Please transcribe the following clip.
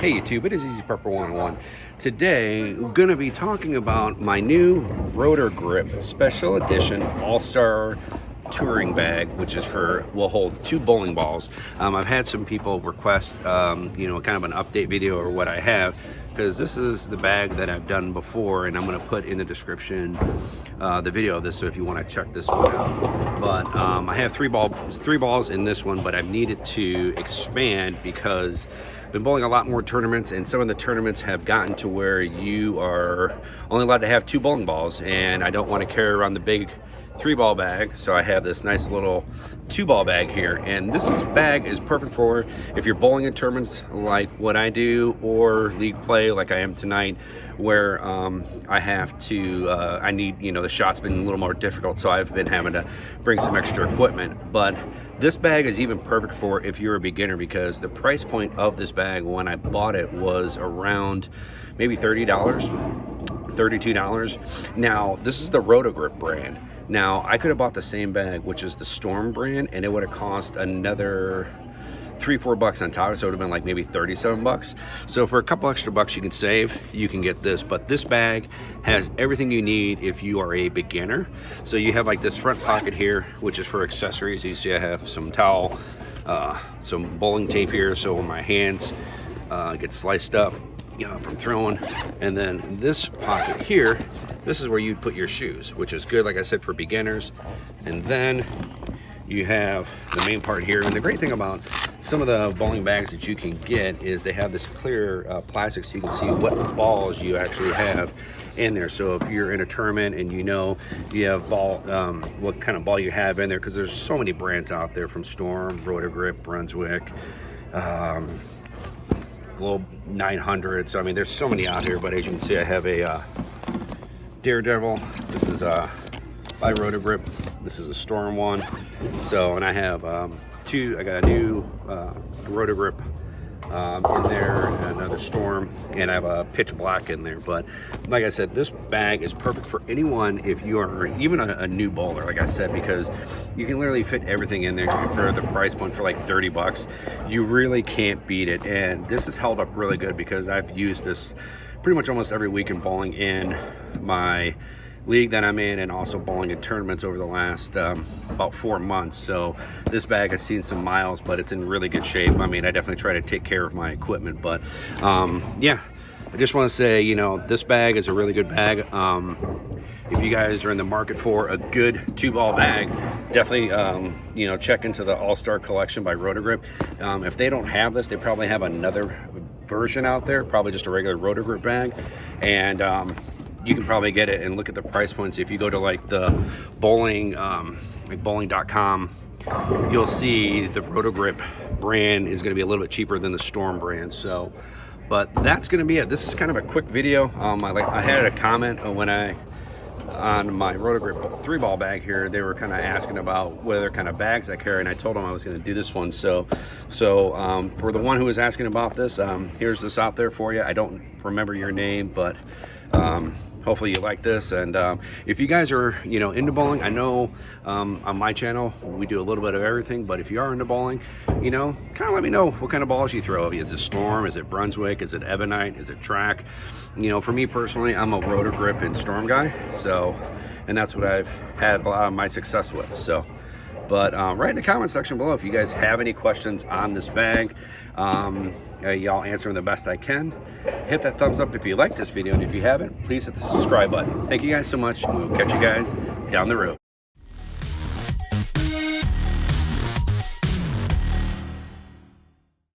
Hey YouTube, it is Easy Prepper 101. Today, we're going to be talking about my new Roto Grip Special Edition All-Star Touring Bag, which is will hold 2 bowling balls. I've had some people request, kind of an update video or what I have, because this is the bag that I've done before, and I'm going to put in the description the video of this, so if you want to check this one out. But I have 3 balls in this one, but I've needed to expand because I've been bowling a lot more tournaments, and some of the tournaments have gotten to where you are only allowed to have 2 bowling balls, and I don't want to carry around the big 3-ball bag, so I have this nice little 2-ball bag here. And this bag is perfect for if you're bowling in tournaments like what I do, or league play like I am tonight, where I have to I need, the shot's been a little more difficult, so I've been having to bring some extra equipment. But this bag is even perfect for if you're a beginner, because the price point of this bag when I bought it was around maybe $30, $32. Now this is the Roto Grip brand. Now I could have bought the same bag, which is the Storm brand, and it would have cost another $3-4 on top, so it would have been like maybe $37. So for a couple extra bucks you can save, you can get this. But this bag has everything you need if you are a beginner. So you have like this front pocket here, which is for accessories. You see I have some towel, some bowling tape here, so when my hands get sliced up from throwing. And then this pocket here, this is where you'd put your shoes, which is good, like I said, for beginners. And then you have the main part here. And the great thing about some of the bowling bags that you can get is they have this clear plastic, so you can see what balls you actually have in there. So if you're in a tournament and you have what kind of ball you have in there, because there's so many brands out there, from Storm, Roto Grip, Brunswick, Globe 900. So I mean, there's so many out here. But as you can see, I have a Daredevil. This is by Roto Grip. This is a Storm one. So, and I have I got a new Roto Grip in there, another Storm, and I have a pitch black in there. But like I said, this bag is perfect for anyone if you are even a new bowler, like I said, because you can literally fit everything in there. For the price point for like $30, you really can't beat it. And this has held up really good because I've used this pretty much almost every week in bowling in my league that I'm in, and also bowling in tournaments over the last about 4 months. So this bag has seen some miles, but it's in really good shape. I mean, I definitely try to take care of my equipment. But yeah, I just want to say, this bag is a really good bag. If you guys are in the market for a good 2-ball bag, definitely check into the All-Star Collection by Roto Grip. If they don't have this, they probably have another version out there, probably just a regular Roto Grip bag. And you can probably get it and look at the price points. If you go to like the bowling, like bowling.com, you'll see the Roto Grip brand is going to be a little bit cheaper than the Storm brand. So, but that's going to be it. This is kind of a quick video. I had a comment on my Roto Grip 3-ball bag here. They were kind of asking about what other kind of bags I carry, and I told them I was going to do this one. So for the one who was asking about this, here's this out there for you. I don't remember your name, but hopefully you like this. And if you guys are into bowling, I know on my channel we do a little bit of everything, but if you are into bowling, kind of let me know what kind of balls you throw. Is it Storm? Is it Brunswick? Is it Ebonite? Is it Track? For me personally, I'm a Roto Grip and Storm guy, so, and that's what I've had a lot of my success with. So, but write in the comment section below if you guys have any questions on this bag. Y'all answer them the best I can. Hit that thumbs up if you like this video, and if you haven't, please hit the subscribe button. Thank you guys so much, and we'll catch you guys down the road.